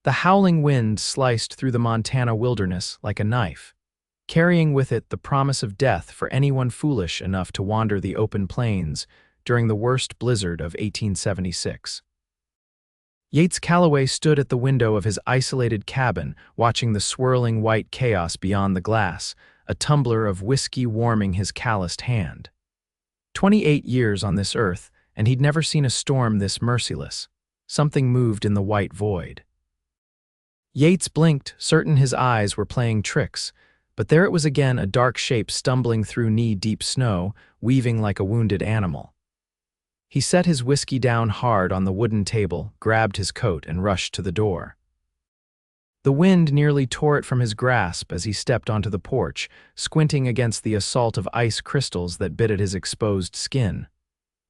The howling wind sliced through the Montana wilderness like a knife, carrying with it the promise of death for anyone foolish enough to wander the open plains during the worst blizzard of 1876. Yates Calloway stood at the window of his isolated cabin, watching the swirling white chaos beyond the glass, a tumbler of whiskey warming his calloused hand. 28 years on this earth, and he'd never seen a storm this merciless. Something moved in the white void. Yates blinked, certain his eyes were playing tricks, but there it was again, a dark shape stumbling through knee-deep snow, weaving like a wounded animal. He set his whiskey down hard on the wooden table, grabbed his coat, and rushed to the door. The wind nearly tore it from his grasp as he stepped onto the porch, squinting against the assault of ice crystals that bit at his exposed skin.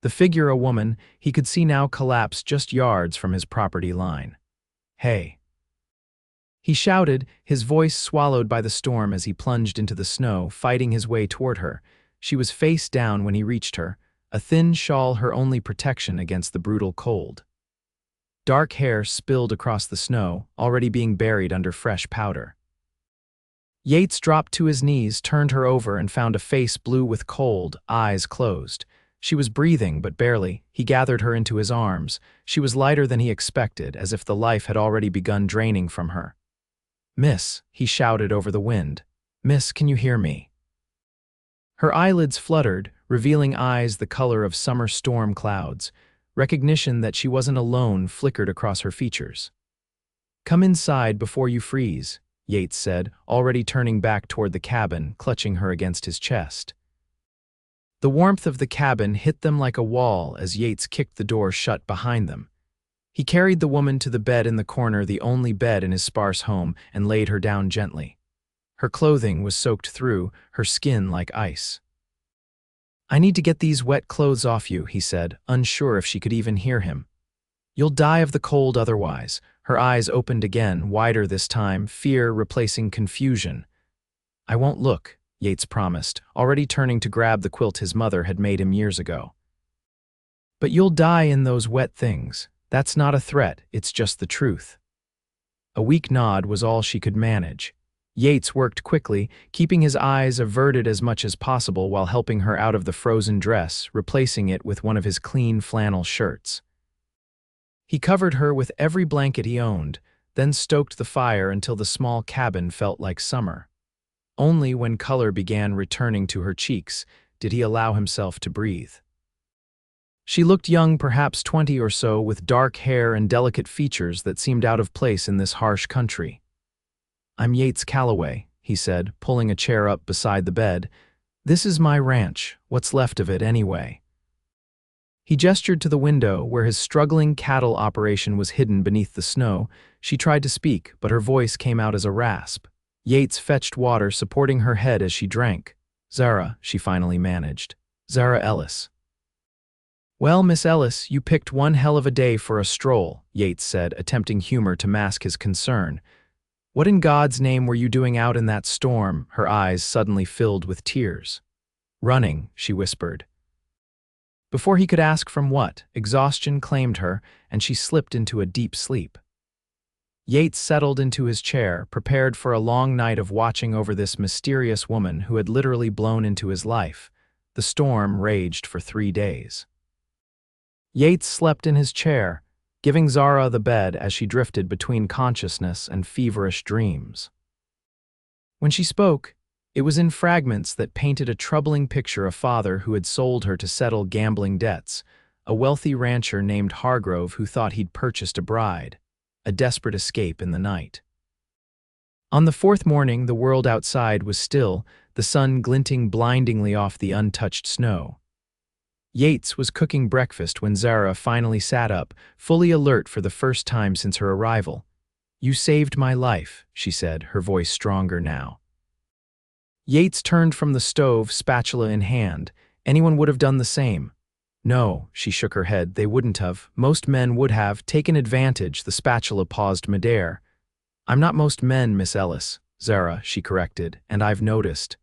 The figure, a woman, he could see now, collapsed just yards from his property line. "Hey!" he shouted, his voice swallowed by the storm as he plunged into the snow, fighting his way toward her. She was face down when he reached her, a thin shawl her only protection against the brutal cold. Dark hair spilled across the snow, already being buried under fresh powder. Yates dropped to his knees, turned her over, and found a face blue with cold, eyes closed. She was breathing, but barely. He gathered her into his arms. She was lighter than he expected, as if the life had already begun draining from her. "Miss," he shouted over the wind. "Miss, can you hear me?" Her eyelids fluttered, revealing eyes the color of summer storm clouds. Recognition that she wasn't alone flickered across her features. "Come inside before you freeze," Yates said, already turning back toward the cabin, clutching her against his chest. The warmth of the cabin hit them like a wall as Yates kicked the door shut behind them. He carried the woman to the bed in the corner, the only bed in his sparse home, and laid her down gently. Her clothing was soaked through, her skin like ice. "I need to get these wet clothes off you," he said, unsure if she could even hear him. "You'll die of the cold otherwise." Her eyes opened again, wider this time, fear replacing confusion. "I won't look," Yates promised, already turning to grab the quilt his mother had made him years ago. "But you'll die in those wet things. That's not a threat, it's just the truth." A weak nod was all she could manage. Yates worked quickly, keeping his eyes averted as much as possible while helping her out of the frozen dress, replacing it with one of his clean flannel shirts. He covered her with every blanket he owned, then stoked the fire until the small cabin felt like summer. Only when color began returning to her cheeks did he allow himself to breathe. She looked young, perhaps 20 or so, with dark hair and delicate features that seemed out of place in this harsh country. "I'm Yates Calloway," he said, pulling a chair up beside the bed. "This is my ranch, what's left of it anyway." He gestured to the window where his struggling cattle operation was hidden beneath the snow. She tried to speak, but her voice came out as a rasp. Yates fetched water, supporting her head as she drank. "Zara," she finally managed. "Zara Ellis." "Well, Miss Ellis, you picked one hell of a day for a stroll," Yates said, attempting humor to mask his concern. "What in God's name were you doing out in that storm?" Her eyes suddenly filled with tears. "Running," she whispered. Before he could ask from what, exhaustion claimed her, and she slipped into a deep sleep. Yates settled into his chair, prepared for a long night of watching over this mysterious woman who had literally blown into his life. The storm raged for 3 days. Yates slept in his chair, giving Zara the bed as she drifted between consciousness and feverish dreams. When she spoke, it was in fragments that painted a troubling picture: a father who had sold her to settle gambling debts, a wealthy rancher named Hargrove who thought he'd purchased a bride, a desperate escape in the night. On the 4th morning, the world outside was still, the sun glinting blindingly off the untouched snow. Yates was cooking breakfast when Zara finally sat up, fully alert for the first time since her arrival. "You saved my life," she said, her voice stronger now. Yates turned from the stove, spatula in hand. Anyone would have done the same. "No," she shook her head, "they wouldn't have. Most men would have taken advantage." The spatula paused midair. "I'm not most men, Miss Ellis, Zara," she corrected, "and I've noticed."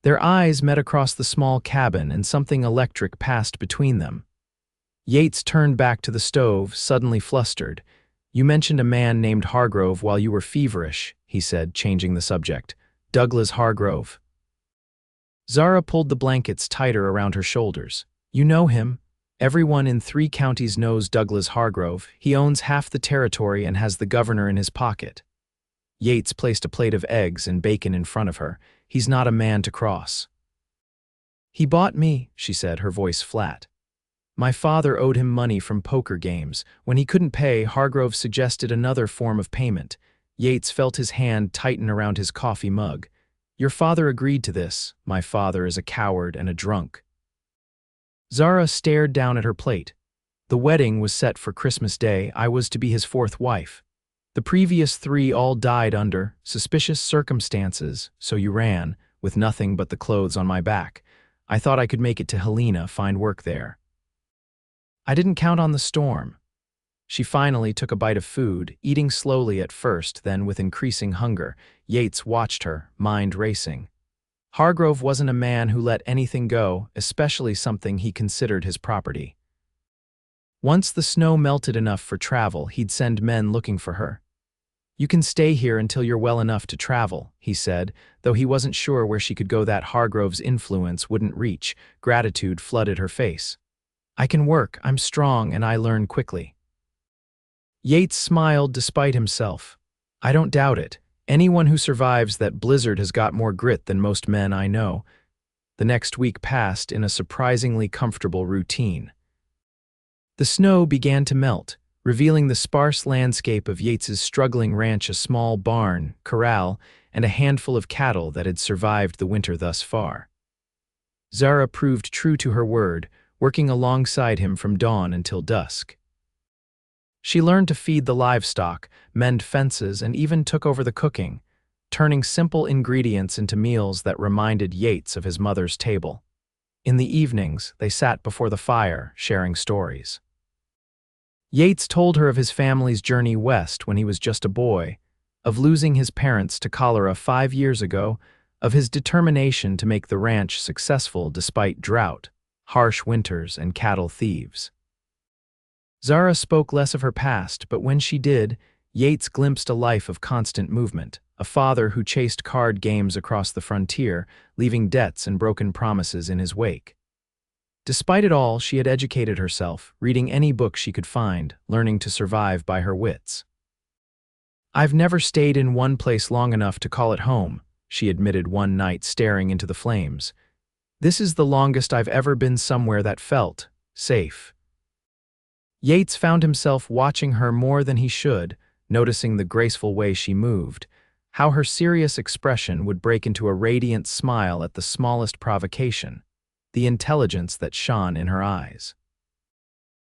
Their eyes met across the small cabin, and something electric passed between them. Yates turned back to the stove, suddenly flustered. You mentioned a man named Hargrove while you were feverish, he said, changing the subject. Douglas Hargrove. Zara pulled the blankets tighter around her shoulders. You know him. Everyone in 3 counties knows Douglas Hargrove. He owns half the territory and has the governor in his pocket. Yates placed a plate of eggs and bacon in front of her. He's not a man to cross. He bought me, she said, her voice flat. My father owed him money from poker games. When he couldn't pay, Hargrove suggested another form of payment. Yates felt his hand tighten around his coffee mug. Your father agreed to this. My father is a coward and a drunk. Zara stared down at her plate. The wedding was set for Christmas Day. I was to be his 4th wife. The previous 3 all died under suspicious circumstances, so you ran, with nothing but the clothes on my back. I thought I could make it to Helena, find work there. I didn't count on the storm. She finally took a bite of food, eating slowly at first, then with increasing hunger. Yates watched her, mind racing. Hargrove wasn't a man who let anything go, especially something he considered his property. Once the snow melted enough for travel, he'd send men looking for her. You can stay here until you're well enough to travel, he said, though he wasn't sure where she could go that Hargrove's influence wouldn't reach. Gratitude flooded her face. I can work, I'm strong, and I learn quickly. Yates smiled despite himself. I don't doubt it. Anyone who survives that blizzard has got more grit than most men I know. The next week passed in a surprisingly comfortable routine. The snow began to melt, revealing the sparse landscape of Yates's struggling ranch, a small barn, corral, and a handful of cattle that had survived the winter thus far. Zara proved true to her word, working alongside him from dawn until dusk. She learned to feed the livestock, mend fences, and even took over the cooking, turning simple ingredients into meals that reminded Yates of his mother's table. In the evenings, they sat before the fire, sharing stories. Yates told her of his family's journey west when he was just a boy, of losing his parents to cholera 5 years ago, of his determination to make the ranch successful despite drought, harsh winters, and cattle thieves. Zara spoke less of her past, but when she did, Yates glimpsed a life of constant movement, a father who chased card games across the frontier, leaving debts and broken promises in his wake. Despite it all, she had educated herself, reading any book she could find, learning to survive by her wits. I've never stayed in one place long enough to call it home, she admitted one night, staring into the flames. This is the longest I've ever been somewhere that felt safe. Yates found himself watching her more than he should, noticing the graceful way she moved, how her serious expression would break into a radiant smile at the smallest provocation, the intelligence that shone in her eyes.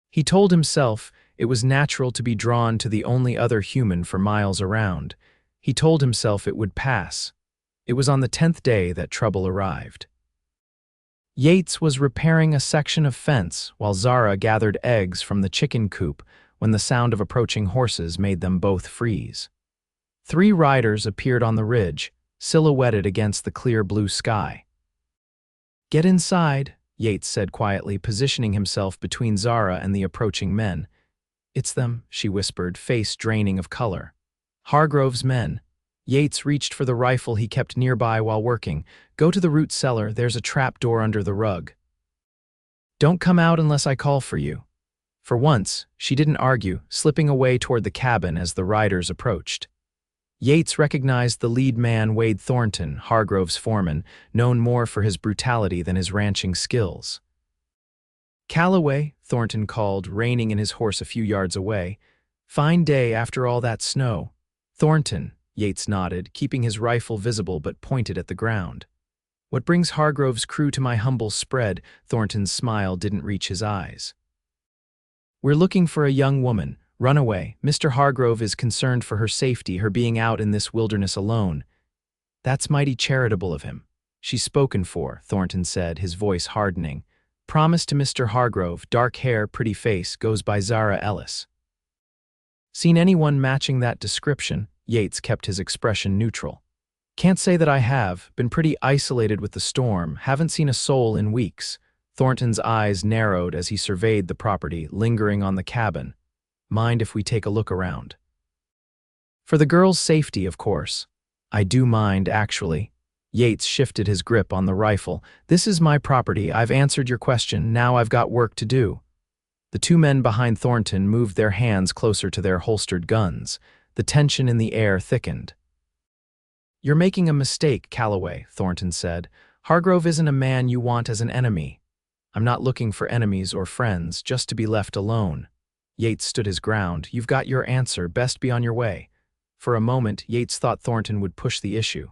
He told himself it was natural to be drawn to the only other human for miles around. He told himself it would pass. It was on the 10th day that trouble arrived. Yates was repairing a section of fence while Zara gathered eggs from the chicken coop when the sound of approaching horses made them both freeze. 3 riders appeared on the ridge, silhouetted against the clear blue sky. Get inside, Yates said quietly, positioning himself between Zara and the approaching men. It's them, she whispered, face draining of color. Hargrove's men. Yates reached for the rifle he kept nearby while working. Go to the root cellar, there's a trap door under the rug. Don't come out unless I call for you. For once, she didn't argue, slipping away toward the cabin as the riders approached. Yates recognized the lead man, Wade Thornton, Hargrove's foreman, known more for his brutality than his ranching skills. Calloway, Thornton called, reining in his horse a few yards away. Fine day after all that snow. Thornton, Yates nodded, keeping his rifle visible but pointed at the ground. What brings Hargrove's crew to my humble spread? Thornton's smile didn't reach his eyes. We're looking for a young woman. Runaway. Mr. Hargrove is concerned for her safety, her being out in this wilderness alone. That's mighty charitable of him. She's spoken for, Thornton said, his voice hardening. Promise to Mr. Hargrove, dark hair, pretty face, goes by Zara Ellis. Seen anyone matching that description? Yates kept his expression neutral. Can't say that I have. Been pretty isolated with the storm. Haven't seen a soul in weeks. Thornton's eyes narrowed as he surveyed the property, lingering on the cabin. Mind if we take a look around? For the girl's safety, of course. I do mind, actually. Yates shifted his grip on the rifle. This is my property. I've answered your question. Now I've got work to do. The two men behind Thornton moved their hands closer to their holstered guns. The tension in the air thickened. You're making a mistake, Calloway, Thornton said. Hargrove isn't a man you want as an enemy. I'm not looking for enemies or friends, just to be left alone. Yates stood his ground. You've got your answer. Best be on your way. For a moment, Yates thought Thornton would push the issue.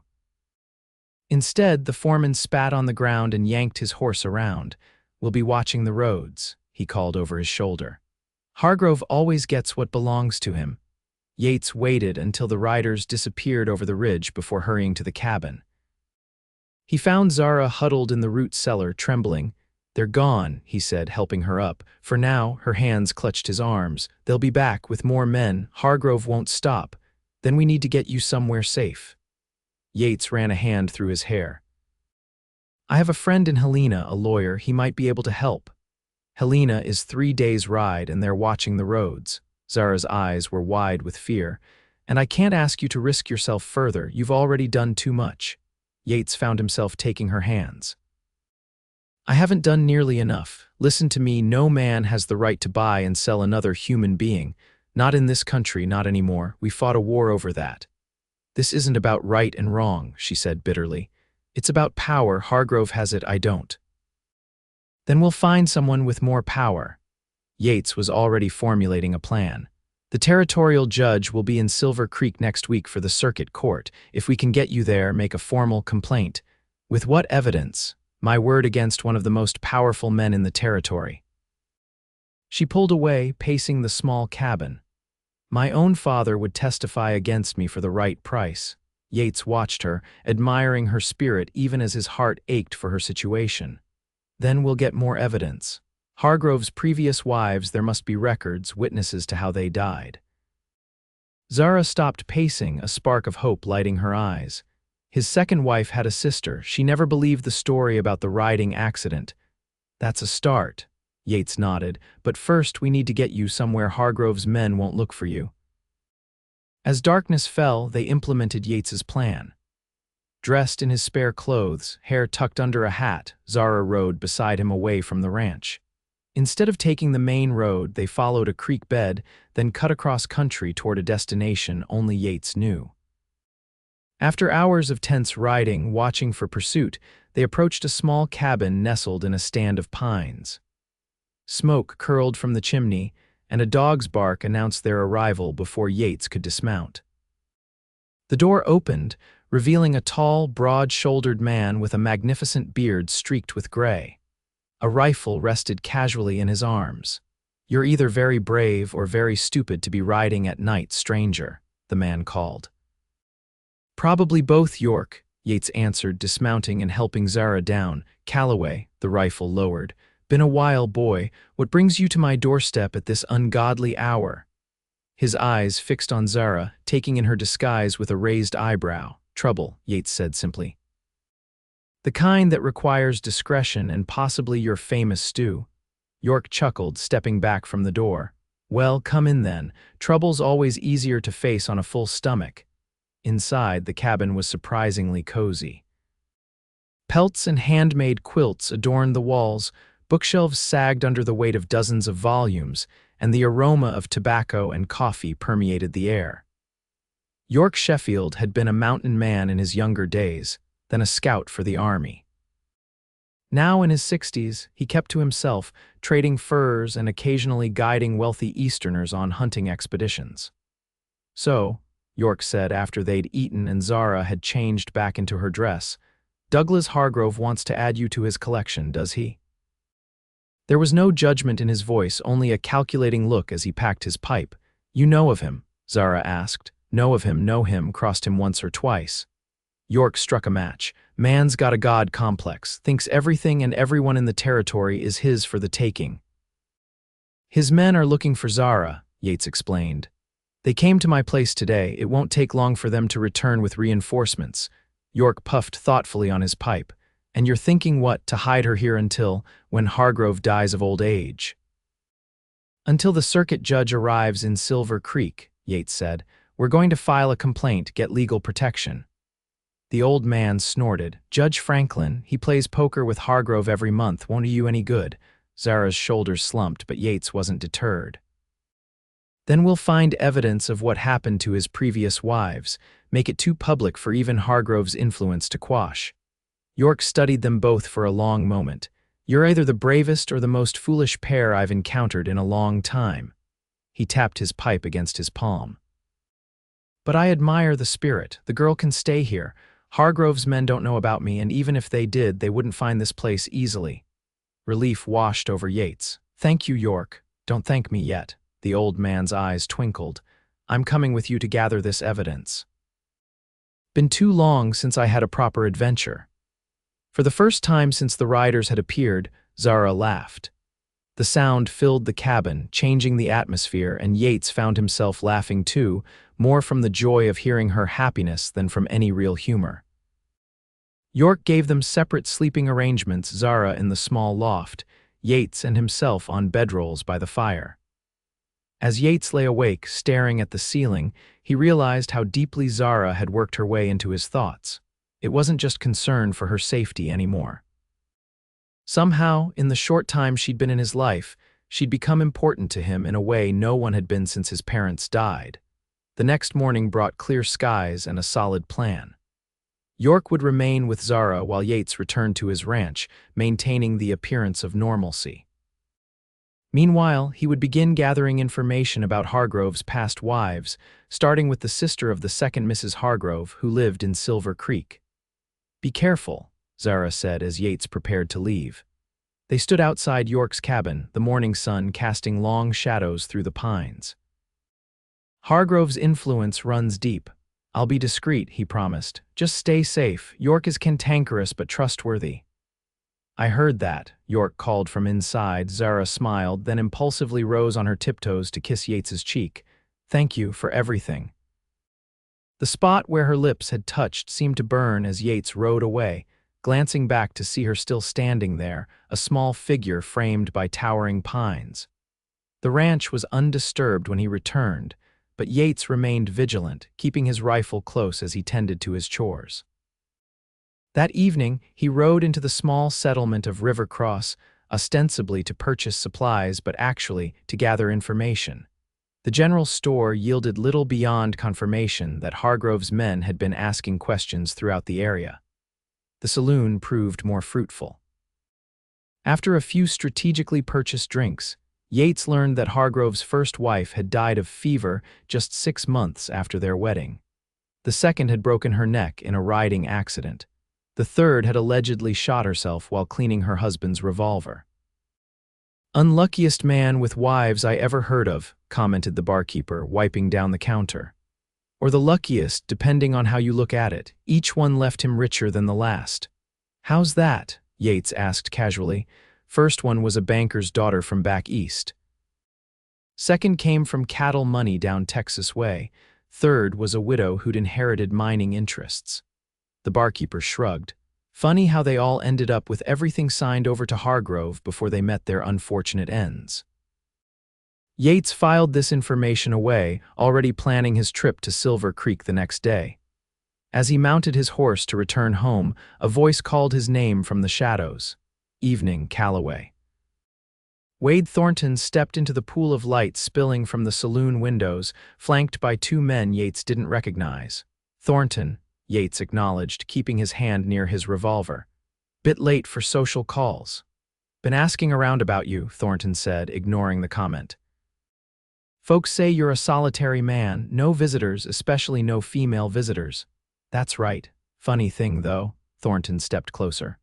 Instead, the foreman spat on the ground and yanked his horse around. We'll be watching the roads, he called over his shoulder. Hargrove always gets what belongs to him. Yates waited until the riders disappeared over the ridge before hurrying to the cabin. He found Zara huddled in the root cellar, trembling. They're gone, he said, helping her up. For now, her hands clutched his arms. They'll be back with more men. Hargrove won't stop. Then we need to get you somewhere safe. Yates ran a hand through his hair. I have a friend in Helena, a lawyer. He might be able to help. Helena is 3 days' ride, and they're watching the roads. Zara's eyes were wide with fear. And I can't ask you to risk yourself further. You've already done too much. Yates found himself taking her hands. I haven't done nearly enough. Listen to me, no man has the right to buy and sell another human being. Not in this country, not anymore. We fought a war over that. This isn't about right and wrong, she said bitterly. It's about power. Hargrove has it, I don't. Then we'll find someone with more power. Yates was already formulating a plan. The territorial judge will be in Silver Creek next week for the circuit court. If we can get you there, make a formal complaint. With what evidence? My word against one of the most powerful men in the territory. She pulled away, pacing the small cabin. My own father would testify against me for the right price. Yates watched her, admiring her spirit even as his heart ached for her situation. Then we'll get more evidence. Hargrove's previous wives, there must be records, witnesses to how they died. Zara stopped pacing, a spark of hope lighting her eyes. His second wife had a sister. She never believed the story about the riding accident. That's a start. Yates nodded. But first, we need to get you somewhere Hargrove's men won't look for you. As darkness fell, they implemented Yates's plan. Dressed in his spare clothes, hair tucked under a hat, Zara rode beside him away from the ranch. Instead of taking the main road, they followed a creek bed, then cut across country toward a destination only Yates knew. After hours of tense riding, watching for pursuit, they approached a small cabin nestled in a stand of pines. Smoke curled from the chimney, and a dog's bark announced their arrival before Yates could dismount. The door opened, revealing a tall, broad-shouldered man with a magnificent beard streaked with gray. A rifle rested casually in his arms. You're either very brave or very stupid to be riding at night, stranger, the man called. Probably both, York, Yates answered, dismounting and helping Zara down. Calloway, the rifle lowered. Been a while, boy. What brings you to my doorstep at this ungodly hour? His eyes fixed on Zara, taking in her disguise with a raised eyebrow. Trouble, Yates said simply. The kind that requires discretion and possibly your famous stew. York chuckled, stepping back from the door. Well, come in then. Trouble's always easier to face on a full stomach. Inside, the cabin was surprisingly cozy. Pelts and handmade quilts adorned the walls, bookshelves sagged under the weight of dozens of volumes, and the aroma of tobacco and coffee permeated the air. York Sheffield had been a mountain man in his younger days, then a scout for the army. Now in his 60s, he kept to himself, trading furs and occasionally guiding wealthy Easterners on hunting expeditions. So, York said after they'd eaten and Zara had changed back into her dress, Douglas Hargrove wants to add you to his collection, does he? There was no judgment in his voice, only a calculating look as he packed his pipe. You know of him? Zara asked. Know of him, know him, crossed him once or twice. York struck a match. Man's got a god complex, thinks everything and everyone in the territory is his for the taking. His men are looking for Zara, Yates explained. They came to my place today. It won't take long for them to return with reinforcements. York puffed thoughtfully on his pipe. And you're thinking what, to hide her here until, when Hargrove dies of old age? Until the circuit judge arrives in Silver Creek, Yates said. We're going to file a complaint, get legal protection. The old man snorted. Judge Franklin, he plays poker with Hargrove every month, won't do you any good. Zara's shoulders slumped, but Yates wasn't deterred. Then we'll find evidence of what happened to his previous wives, make it too public for even Hargrove's influence to quash. York studied them both for a long moment. You're either the bravest or the most foolish pair I've encountered in a long time. He tapped his pipe against his palm. But I admire the spirit. The girl can stay here. Hargrove's men don't know about me, and even if they did, they wouldn't find this place easily. Relief washed over Yates. Thank you, York. Don't thank me yet. The old man's eyes twinkled. I'm coming with you to gather this evidence. Been too long since I had a proper adventure. For the first time since the riders had appeared, Zara laughed. The sound filled the cabin, changing the atmosphere, and Yates found himself laughing too, more from the joy of hearing her happiness than from any real humor. York gave them separate sleeping arrangements, Zara in the small loft, Yates and himself on bedrolls by the fire. As Yates lay awake, staring at the ceiling, he realized how deeply Zara had worked her way into his thoughts. It wasn't just concern for her safety anymore. Somehow, in the short time she'd been in his life, she'd become important to him in a way no one had been since his parents died. The next morning brought clear skies and a solid plan. York would remain with Zara while Yates returned to his ranch, maintaining the appearance of normalcy. Meanwhile, he would begin gathering information about Hargrove's past wives, starting with the sister of the second Mrs. Hargrove, who lived in Silver Creek. Be careful, Zara said as Yates prepared to leave. They stood outside York's cabin, the morning sun casting long shadows through the pines. Hargrove's influence runs deep. I'll be discreet, he promised. Just stay safe. York is cantankerous but trustworthy. I heard that, York called from inside. Zara smiled, then impulsively rose on her tiptoes to kiss Yates's cheek. Thank you for everything. The spot where her lips had touched seemed to burn as Yates rode away, glancing back to see her still standing there, a small figure framed by towering pines. The ranch was undisturbed when he returned, but Yates remained vigilant, keeping his rifle close as he tended to his chores. That evening, he rode into the small settlement of Rivercross, ostensibly to purchase supplies but actually to gather information. The general store yielded little beyond confirmation that Hargrove's men had been asking questions throughout the area. The saloon proved more fruitful. After a few strategically purchased drinks, Yates learned that Hargrove's first wife had died of fever just 6 months after their wedding. The second had broken her neck in a riding accident. The third had allegedly shot herself while cleaning her husband's revolver. Unluckiest man with wives I ever heard of, commented the barkeeper, wiping down the counter. Or the luckiest, depending on how you look at it. Each one left him richer than the last. How's that? Yates asked casually. First one was a banker's daughter from back east. Second came from cattle money down Texas way. Third was a widow who'd inherited mining interests. The barkeeper shrugged. Funny how they all ended up with everything signed over to Hargrove before they met their unfortunate ends. Yates filed this information away, already planning his trip to Silver Creek the next day. As he mounted his horse to return home, a voice called his name from the shadows. Evening, Calloway. Wade Thornton stepped into the pool of light spilling from the saloon windows, flanked by 2 men Yates didn't recognize. Thornton, Yates acknowledged, keeping his hand near his revolver. Bit late for social calls. Been asking around about you, Thornton said, ignoring the comment. Folks say you're a solitary man, no visitors, especially no female visitors. That's right. Funny thing, though. Thornton stepped closer.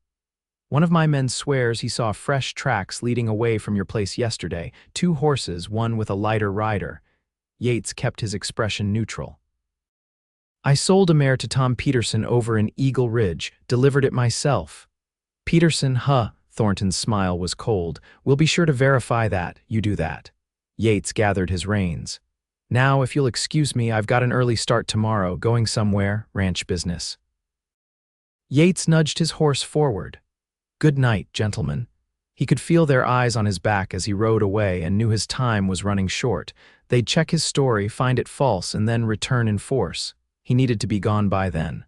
One of my men swears he saw fresh tracks leading away from your place yesterday, 2 horses, one with a lighter rider. Yates kept his expression neutral. I sold a mare to Tom Peterson over in Eagle Ridge, delivered it myself. Peterson, Thornton's smile was cold. We'll be sure to verify that, you do that. Yates gathered his reins. Now, if you'll excuse me, I've got an early start tomorrow, going somewhere, ranch business. Yates nudged his horse forward. Good night, gentlemen. He could feel their eyes on his back as he rode away and knew his time was running short. They'd check his story, find it false, and then return in force. He needed to be gone by then.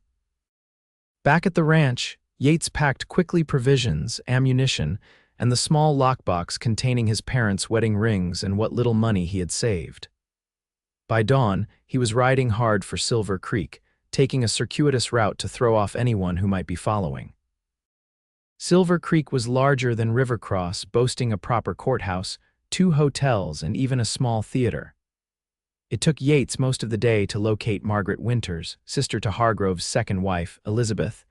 Back at the ranch, Yates packed quickly provisions, ammunition, and the small lockbox containing his parents' wedding rings and what little money he had saved. By dawn, he was riding hard for Silver Creek, taking a circuitous route to throw off anyone who might be following. Silver Creek was larger than Rivercross, boasting a proper courthouse, 2 hotels, and even a small theater. It took Yates most of the day to locate Margaret Winters, sister to Hargrove's second wife, Elizabeth.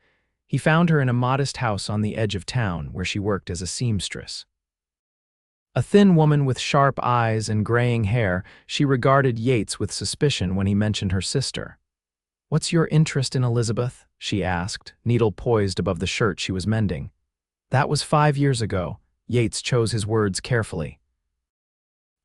He found her in a modest house on the edge of town where she worked as a seamstress. A thin woman with sharp eyes and graying hair, she regarded Yates with suspicion when he mentioned her sister. "What's your interest in Elizabeth?" she asked, needle poised above the shirt she was mending. "That was 5 years ago." Yates chose his words carefully.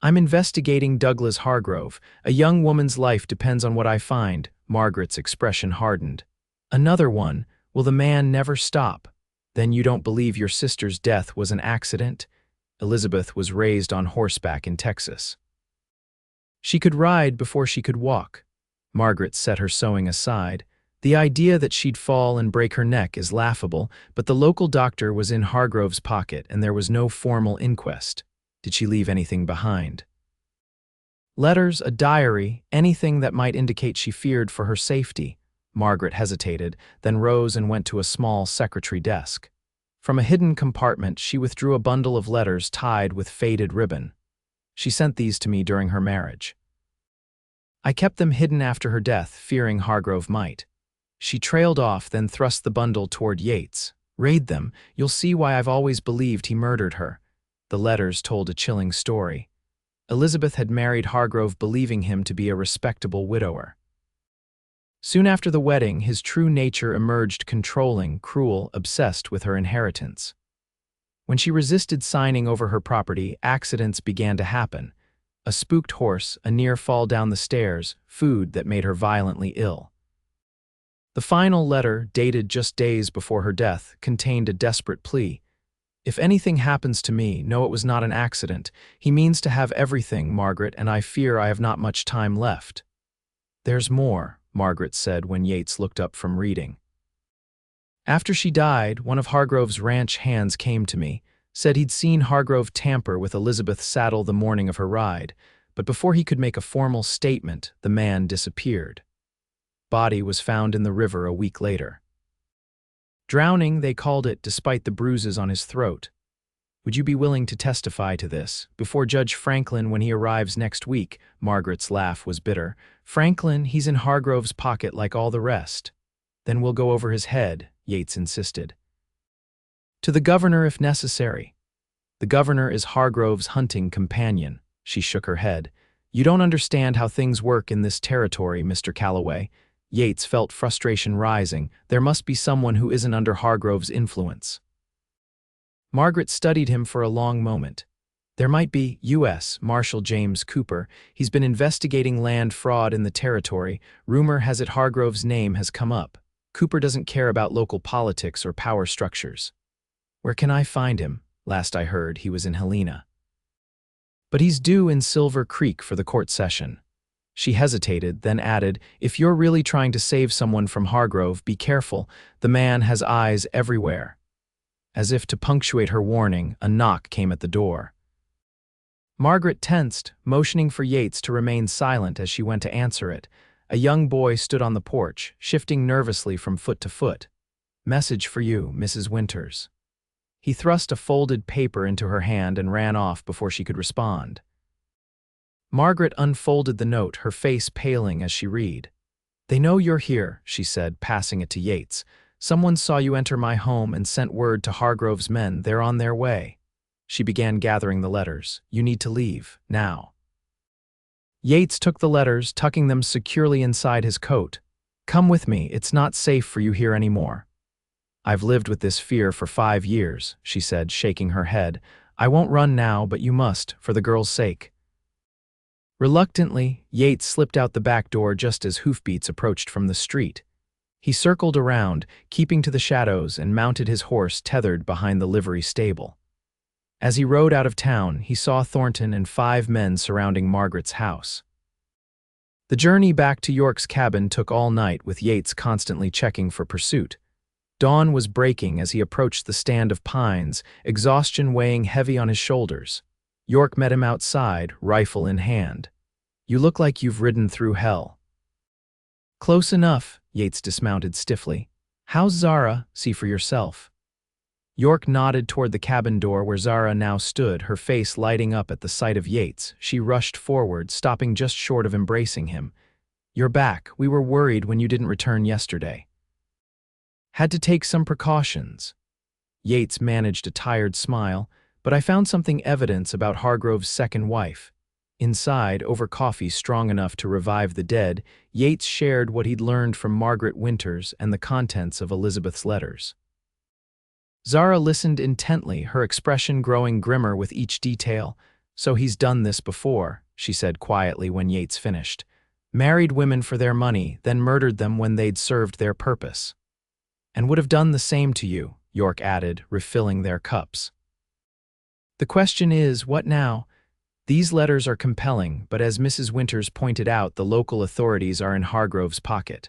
"I'm investigating Douglas Hargrove. A young woman's life depends on what I find." Margaret's expression hardened. "Another one. Will the man never stop? Then you don't believe your sister's death was an accident?" Elizabeth was raised on horseback in Texas. "She could ride before she could walk." Margaret set her sewing aside. "The idea that she'd fall and break her neck is laughable, but the local doctor was in Hargrove's pocket and there was no formal inquest. Did she leave anything behind?" "Letters, a diary, anything that might indicate she feared for her safety." Margaret hesitated, then rose and went to a small secretary desk. From a hidden compartment, she withdrew a bundle of letters tied with faded ribbon. "She sent these to me during her marriage. I kept them hidden after her death, fearing Hargrove might." She trailed off, then thrust the bundle toward Yates. "Read them. You'll see why I've always believed he murdered her." The letters told a chilling story. Elizabeth had married Hargrove believing him to be a respectable widower. Soon after the wedding, his true nature emerged: controlling, cruel, obsessed with her inheritance. When she resisted signing over her property, accidents began to happen. A spooked horse, a near fall down the stairs, food that made her violently ill. The final letter, dated just days before her death, contained a desperate plea. "If anything happens to me, know it was not an accident. He means to have everything, Margaret, and I fear I have not much time left." "There's more," Margaret said when Yates looked up from reading. "After she died, one of Hargrove's ranch hands came to me, said he'd seen Hargrove tamper with Elizabeth's saddle the morning of her ride, but before he could make a formal statement, the man disappeared. Body was found in the river a week later. Drowning, they called it, despite the bruises on his throat. Would you be willing to testify to this before Judge Franklin when he arrives next week?" Margaret's laugh was bitter. "Franklin, he's in Hargrove's pocket like all the rest." "Then we'll go over his head," Yates insisted. "To the governor if necessary." "The governor is Hargrove's hunting companion." She shook her head. "You don't understand how things work in this territory, Mr. Calloway." Yates felt frustration rising. There must be someone who isn't under Hargrove's influence. Margaret studied him for a long moment. "There might be U.S. Marshal James Cooper. He's been investigating land fraud in the territory. Rumor has it Hargrove's name has come up. Cooper doesn't care about local politics or power structures." "Where can I find him?" "Last I heard, he was in Helena." "But he's due in Silver Creek for the court session." She hesitated, then added, "If you're really trying to save someone from Hargrove, be careful. The man has eyes everywhere." As if to punctuate her warning, a knock came at the door. Margaret tensed, motioning for Yates to remain silent as she went to answer it. A young boy stood on the porch, shifting nervously from foot to foot. "Message for you, Mrs. Winters." He thrust a folded paper into her hand and ran off before she could respond. Margaret unfolded the note, her face paling as she read. "They know you're here," she said, passing it to Yates. "Someone saw you enter my home and sent word to Hargrove's men. They're on their way." She began gathering the letters. "You need to leave, now." Yates took the letters, tucking them securely inside his coat. "Come with me. It's not safe for you here anymore." "I've lived with this fear for 5 years," she said, shaking her head. "I won't run now, but you must, for the girl's sake." Reluctantly, Yates slipped out the back door just as hoofbeats approached from the street. He circled around, keeping to the shadows, and mounted his horse tethered behind the livery stable. As he rode out of town, he saw Thornton and 5 men surrounding Margaret's house. The journey back to York's cabin took all night, with Yates constantly checking for pursuit. Dawn was breaking as he approached the stand of pines, exhaustion weighing heavy on his shoulders. York met him outside, rifle in hand. "You look like you've ridden through hell." "Close enough," Yates dismounted stiffly. "How's Zara? See for yourself." York nodded toward the cabin door where Zara now stood, her face lighting up at the sight of Yates. She rushed forward, stopping just short of embracing him. "You're back. We were worried when you didn't return yesterday." "Had to take some precautions." Yates managed a tired smile, "but I found something evidence about Hargrove's second wife." Inside, over coffee strong enough to revive the dead, Yates shared what he'd learned from Margaret Winters and the contents of Elizabeth's letters. Zara listened intently, her expression growing grimmer with each detail. "So he's done this before," she said quietly when Yates finished. "Married women for their money, then murdered them when they'd served their purpose." "And would have done the same to you," York added, refilling their cups. "The question is, what now? These letters are compelling, but as Mrs. Winters pointed out, the local authorities are in Hargrove's pocket."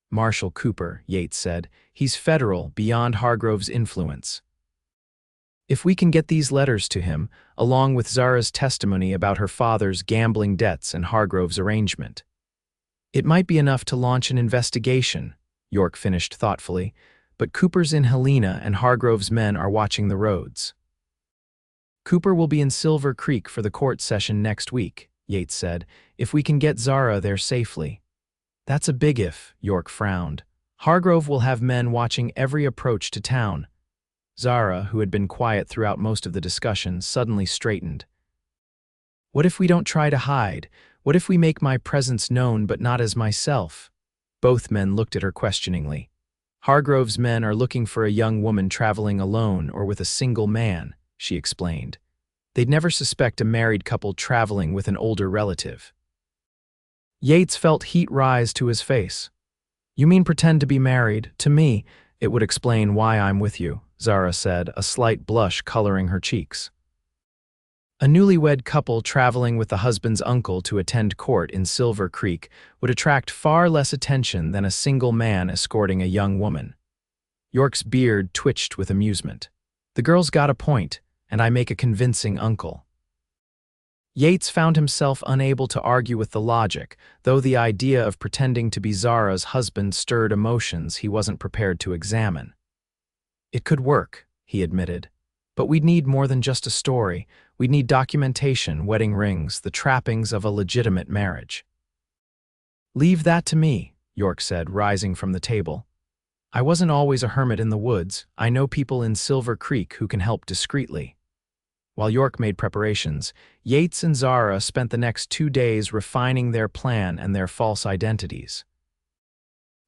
"Marshal Cooper," Yates said. "He's federal, beyond Hargrove's influence. If we can get these letters to him, along with Zara's testimony about her father's gambling debts and Hargrove's arrangement, it might be enough to launch an investigation," York finished thoughtfully. "But Cooper's in Helena and Hargrove's men are watching the roads." "Cooper will be in Silver Creek for the court session next week," Yates said, "if we can get Zara there safely." "That's a big if," York frowned. "Hargrove will have men watching every approach to town." Zara, who had been quiet throughout most of the discussion, suddenly straightened. "What if we don't try to hide? What if we make my presence known but not as myself?" Both men looked at her questioningly. "Hargrove's men are looking for a young woman traveling alone or with a single man," she explained. "They'd never suspect a married couple traveling with an older relative." Yates felt heat rise to his face. "You mean pretend to be married? To me, it would explain why I'm with you," Zara said, a slight blush coloring her cheeks. "A newlywed couple traveling with the husband's uncle to attend court in Silver Creek would attract far less attention than a single man escorting a young woman." York's beard twitched with amusement. "The girl's got a point, and I make a convincing uncle." Yates found himself unable to argue with the logic, though the idea of pretending to be Zara's husband stirred emotions he wasn't prepared to examine. "It could work," he admitted. "But we'd need more than just a story. We'd need documentation, wedding rings, the trappings of a legitimate marriage." "Leave that to me," York said, rising from the table. "I wasn't always a hermit in the woods. I know people in Silver Creek who can help discreetly." While York made preparations, Yates and Zara spent the next 2 days refining their plan and their false identities.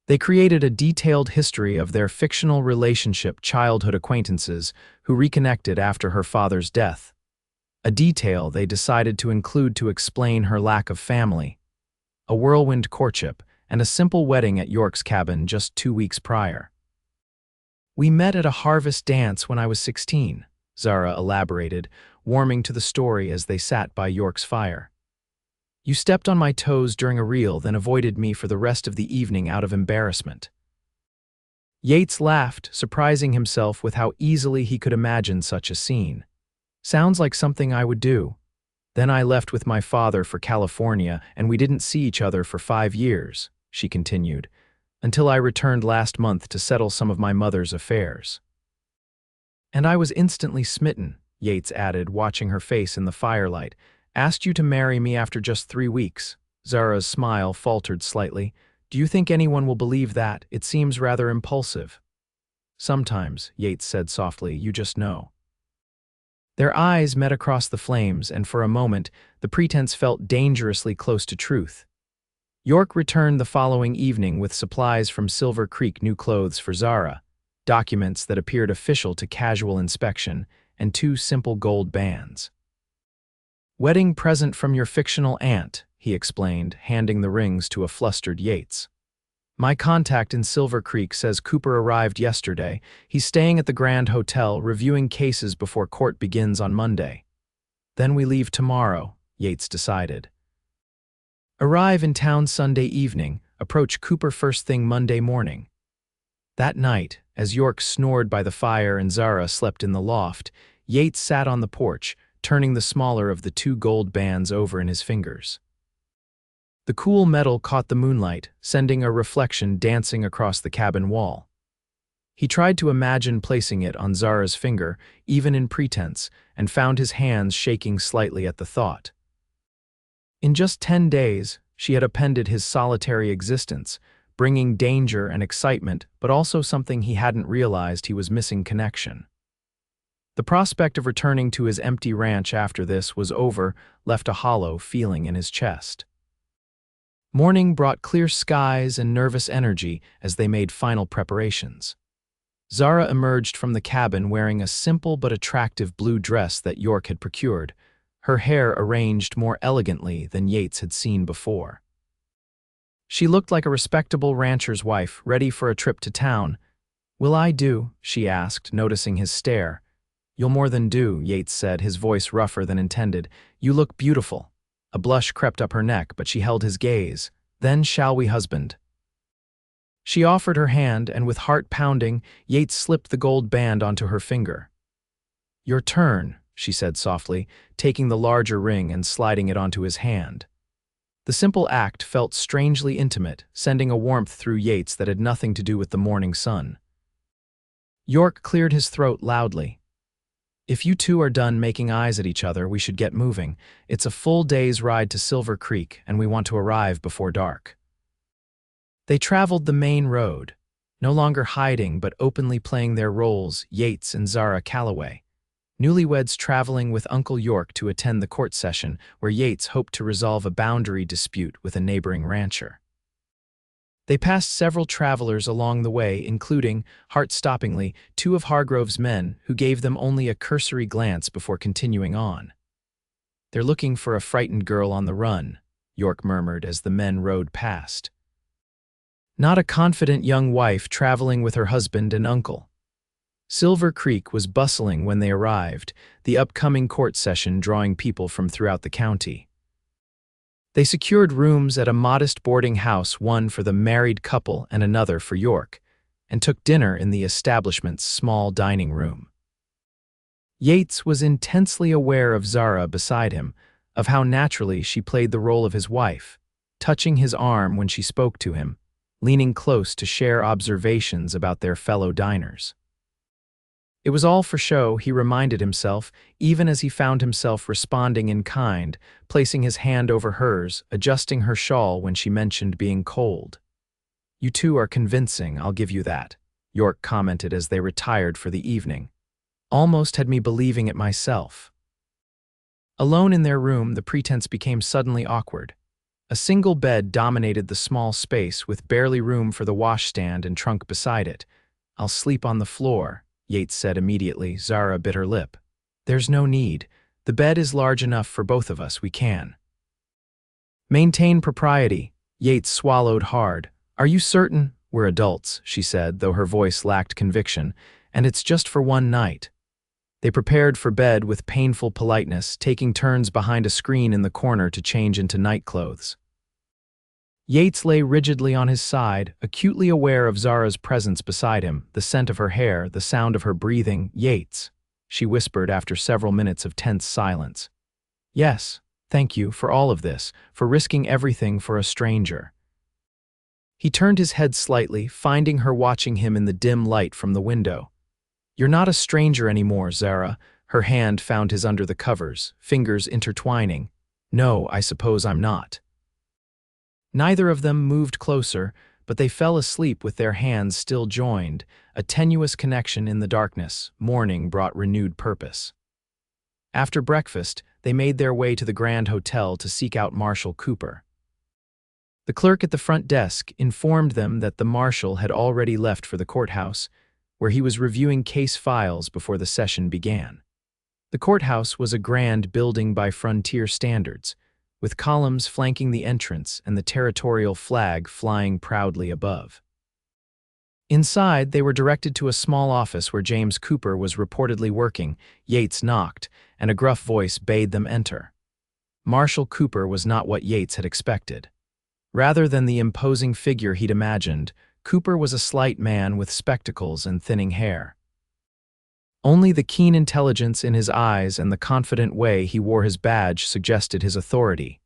They created a detailed history of their fictional relationship, childhood acquaintances who reconnected after her father's death, a detail they decided to include to explain her lack of family, a whirlwind courtship, and a simple wedding at York's cabin just 2 weeks prior. "We met at a harvest dance when I was 16, Zara elaborated, warming to the story as they sat by York's fire. "You stepped on my toes during a reel, then avoided me for the rest of the evening out of embarrassment." Yates laughed, surprising himself with how easily he could imagine such a scene. "Sounds like something I would do. Then I left with my father for California, and we didn't see each other for 5 years, she continued, until I returned last month to settle some of my mother's affairs. And I was instantly smitten," Yates added, watching her face in the firelight. "Asked you to marry me after just 3 weeks. Zara's smile faltered slightly. "Do you think anyone will believe that? It seems rather impulsive." "Sometimes," Yates said softly, "you just know." Their eyes met across the flames, and for a moment, the pretense felt dangerously close to truth. York returned the following evening with supplies from Silver Creek, new clothes for Zara, documents that appeared official to casual inspection, and 2 simple gold bands. "Wedding present from your fictional aunt," he explained, handing the rings to a flustered Yates. My contact in Silver Creek says Cooper arrived yesterday. He's staying at the Grand Hotel, reviewing cases before court begins on Monday. Then we leave tomorrow, Yates decided. Arrive in town Sunday evening, approach Cooper first thing Monday morning. That night, as York snored by the fire and Zara slept in the loft, Yates sat on the porch, turning the smaller of the two gold bands over in his fingers. The cool metal caught the moonlight, sending a reflection dancing across the cabin wall. He tried to imagine placing it on Zara's finger, even in pretense, and found his hands shaking slightly at the thought. In just 10 days, she had appended his solitary existence, bringing danger and excitement, but also something he hadn't realized he was missing: connection. The prospect of returning to his empty ranch after this was over left a hollow feeling in his chest. Morning brought clear skies and nervous energy as they made final preparations. Zara emerged from the cabin wearing a simple but attractive blue dress that York had procured, her hair arranged more elegantly than Yates had seen before. She looked like a respectable rancher's wife, ready for a trip to town. "Will I do?" she asked, noticing his stare. "You'll more than do," Yates said, his voice rougher than intended. "You look beautiful." A blush crept up her neck, but she held his gaze. "Then shall we, husband?" She offered her hand, and with heart pounding, Yates slipped the gold band onto her finger. "Your turn," she said softly, taking the larger ring and sliding it onto his hand. The simple act felt strangely intimate, sending a warmth through Yates that had nothing to do with the morning sun. York cleared his throat loudly. "If you two are done making eyes at each other, we should get moving. It's a full day's ride to Silver Creek, and we want to arrive before dark." They traveled the main road, no longer hiding but openly playing their roles, Yates and Zara Calloway, newlyweds traveling with Uncle York to attend the court session where Yates hoped to resolve a boundary dispute with a neighboring rancher. They passed several travelers along the way, including, heart-stoppingly, 2 of Hargrove's men who gave them only a cursory glance before continuing on. "They're looking for a frightened girl on the run," York murmured as the men rode past. Not a confident young wife traveling with her husband and uncle. Silver Creek was bustling when they arrived, the upcoming court session drawing people from throughout the county. They secured rooms at a modest boarding house, one for the married couple and another for York, and took dinner in the establishment's small dining room. Yates was intensely aware of Zara beside him, of how naturally she played the role of his wife, touching his arm when she spoke to him, leaning close to share observations about their fellow diners. It was all for show, he reminded himself, even as he found himself responding in kind, placing his hand over hers, adjusting her shawl when she mentioned being cold. "You two are convincing, I'll give you that," York commented as they retired for the evening. "Almost had me believing it myself." Alone in their room, the pretense became suddenly awkward. A single bed dominated the small space, with barely room for the washstand and trunk beside it. "I'll sleep on the floor," Yates said immediately. Zara bit her lip. "There's no need. The bed is large enough for both of us, we can." "Maintain propriety," Yates swallowed hard. "Are you certain?" "We're adults," she said, though her voice lacked conviction, "and it's just for one night." They prepared for bed with painful politeness, taking turns behind a screen in the corner to change into nightclothes. Yates lay rigidly on his side, acutely aware of Zara's presence beside him, the scent of her hair, the sound of her breathing. "Yates," she whispered after several minutes of tense silence. "Yes, thank you for all of this, for risking everything for a stranger." He turned his head slightly, finding her watching him in the dim light from the window. "You're not a stranger anymore, Zara." Her hand found his under the covers, fingers intertwining. "No, I suppose I'm not." Neither of them moved closer, but they fell asleep with their hands still joined, a tenuous connection in the darkness. Morning brought renewed purpose. After breakfast, they made their way to the Grand Hotel to seek out Marshal Cooper. The clerk at the front desk informed them that the Marshal had already left for the courthouse, where he was reviewing case files before the session began. The courthouse was a grand building by frontier standards, with columns flanking the entrance and the territorial flag flying proudly above. Inside, they were directed to a small office where James Cooper was reportedly working. Yates knocked, and a gruff voice bade them enter. Marshal Cooper was not what Yates had expected. Rather than the imposing figure he'd imagined, Cooper was a slight man with spectacles and thinning hair. Only the keen intelligence in his eyes and the confident way he wore his badge suggested his authority.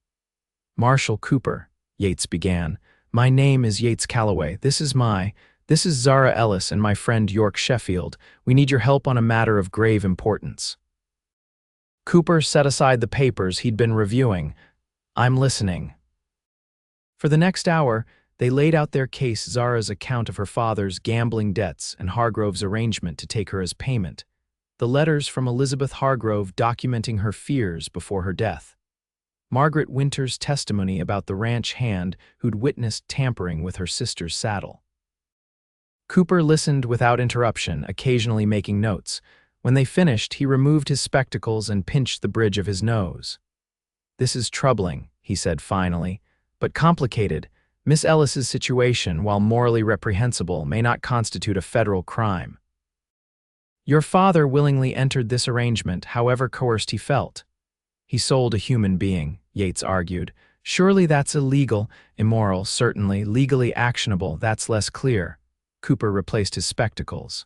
"Marshal Cooper," Yates began, "my name is Yates Calloway. This is Zara Ellis and my friend York Sheffield. We need your help on a matter of grave importance." Cooper set aside the papers he'd been reviewing. "I'm listening." For the next hour, they laid out their case: Zara's account of her father's gambling debts and Hargrove's arrangement to take her as payment, the letters from Elizabeth Hargrove documenting her fears before her death, Margaret Winter's testimony about the ranch hand who'd witnessed tampering with her sister's saddle. Cooper listened without interruption, occasionally making notes. When they finished, he removed his spectacles and pinched the bridge of his nose. "This is troubling," he said finally, "but complicated. Miss Ellis's situation, while morally reprehensible, may not constitute a federal crime. Your father willingly entered this arrangement, however coerced he felt. He sold a human being," Yates argued. "Surely that's illegal, immoral, certainly, legally actionable, that's less clear." Cooper replaced his spectacles.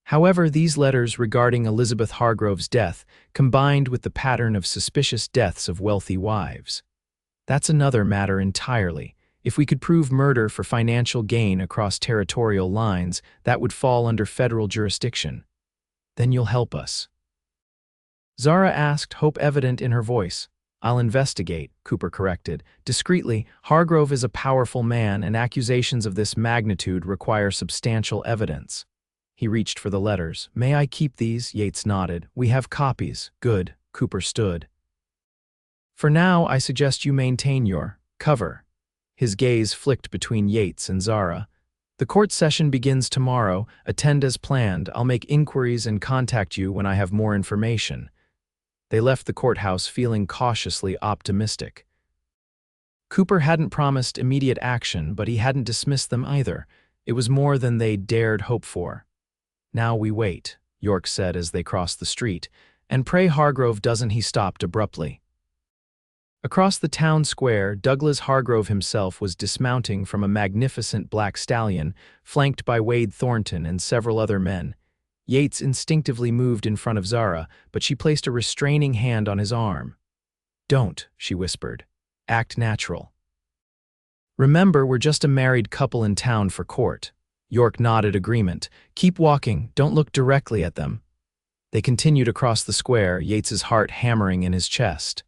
"However, these letters regarding Elizabeth Hargrove's death, combined with the pattern of suspicious deaths of wealthy wives. That's another matter entirely. If we could prove murder for financial gain across territorial lines, that would fall under federal jurisdiction. Then you'll help us." Zara asked, hope evident in her voice. "I'll investigate," Cooper corrected. Discreetly, "Hargrove is a powerful man, and accusations of this magnitude require substantial evidence." He reached for the letters. "May I keep these?" Yates nodded. "We have copies." "Good." Cooper stood. "For now, I suggest you maintain your cover." His gaze flicked between Yates and Zara. "The court session begins tomorrow. Attend as planned. I'll make inquiries and contact you when I have more information." They left the courthouse feeling cautiously optimistic. Cooper hadn't promised immediate action, but he hadn't dismissed them either. It was more than they dared hope for. "Now we wait," York said as they crossed the street. "And pray Hargrove doesn't." He stopped abruptly. Across the town square, Douglas Hargrove himself was dismounting from a magnificent black stallion, flanked by Wade Thornton and several other men. Yates instinctively moved in front of Zara, but she placed a restraining hand on his arm. "Don't," she whispered. "Act natural. Remember, we're just a married couple in town for court." York nodded agreement. "Keep walking. Don't look directly at them." They continued across the square, Yates's heart hammering in his chest.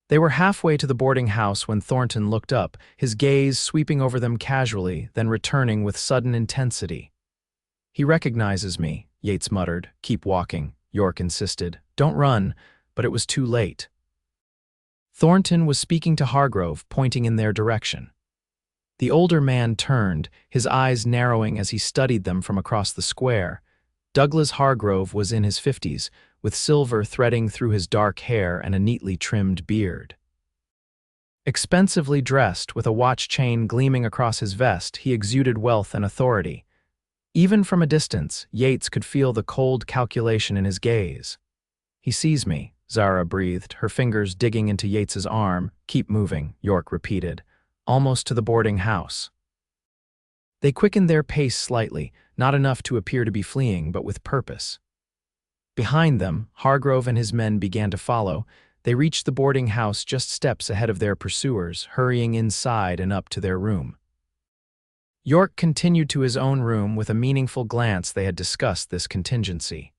They were halfway to the boarding house when Thornton looked up, his gaze sweeping over them casually, then returning with sudden intensity. "He recognizes me," Yates muttered. "Keep walking," York insisted. "Don't run," but it was too late. Thornton was speaking to Hargrove, pointing in their direction. The older man turned, his eyes narrowing as he studied them from across the square. Douglas Hargrove was in his 50s, with silver threading through his dark hair and a neatly trimmed beard. Expensively dressed, with a watch chain gleaming across his vest, he exuded wealth and authority. Even from a distance, Yates could feel the cold calculation in his gaze. "He sees me," Zara breathed, her fingers digging into Yates's arm. "Keep moving," York repeated. "Almost to the boarding house." They quickened their pace slightly, not enough to appear to be fleeing, but with purpose. Behind them, Hargrove and his men began to follow. They reached the boarding house just steps ahead of their pursuers, hurrying inside and up to their room. York continued to his own room. With a meaningful glance, they had discussed this contingency.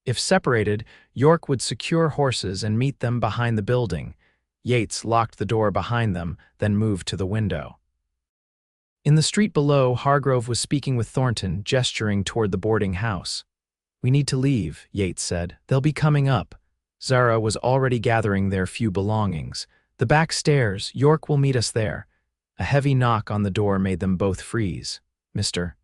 If separated, York would secure horses and meet them behind the building. Yates locked the door behind them, then moved to the window. In the street below, Hargrove was speaking with Thornton, gesturing toward the boarding house. "We need to leave," Yates said. "They'll be coming up." Zara was already gathering their few belongings. "The back stairs. York will meet us there." A heavy knock on the door made them both freeze. "Mr.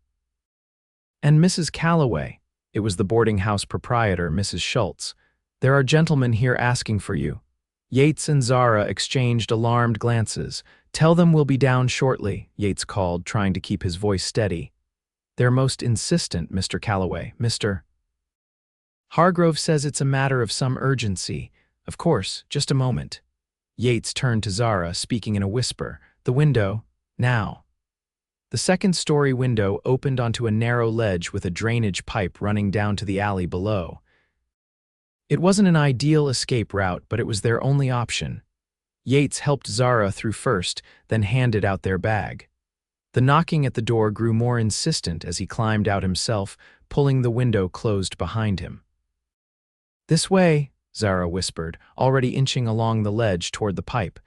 and Mrs. Calloway." It was the boarding house proprietor, Mrs. Schultz. "There are gentlemen here asking for you." Yates and Zara exchanged alarmed glances. "Tell them we'll be down shortly," Yates called, trying to keep his voice steady. "They're most insistent, Mr. Calloway. Mr. Hargrove says it's a matter of some urgency. Of course, just a moment." Yates turned to Zara, speaking in a whisper. "The window, now." The second-story window opened onto a narrow ledge with a drainage pipe running down to the alley below. It wasn't an ideal escape route, but it was their only option. Yates helped Zara through first, then handed out their bag. The knocking at the door grew more insistent as he climbed out himself, pulling the window closed behind him. "This way," Zara whispered, already inching along the ledge toward the pipe.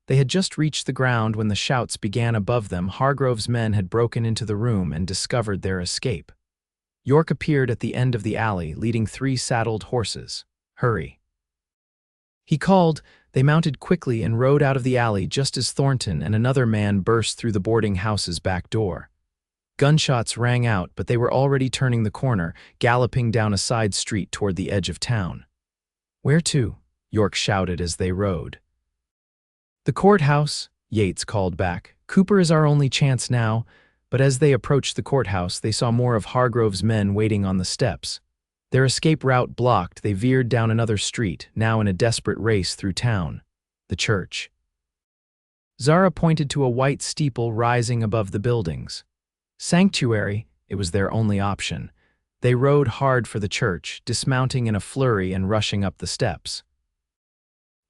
They had just reached the ground when the shouts began above them. Hargrove's men had broken into the room and discovered their escape. York appeared at the end of the alley, leading 3 saddled horses. "Hurry," he called. They mounted quickly and rode out of the alley just as Thornton and another man burst through the boarding house's back door. Gunshots rang out, but they were already turning the corner, galloping down a side street toward the edge of town. "Where to?" York shouted as they rode. "The courthouse," Yates called back. "Cooper is our only chance now." But as they approached the courthouse, they saw more of Hargrove's men waiting on the steps. Their escape route blocked, they veered down another street, now in a desperate race through town. The church. Zara pointed to a white steeple rising above the buildings. Sanctuary, it was their only option. They rode hard for the church, dismounting in a flurry and rushing up the steps.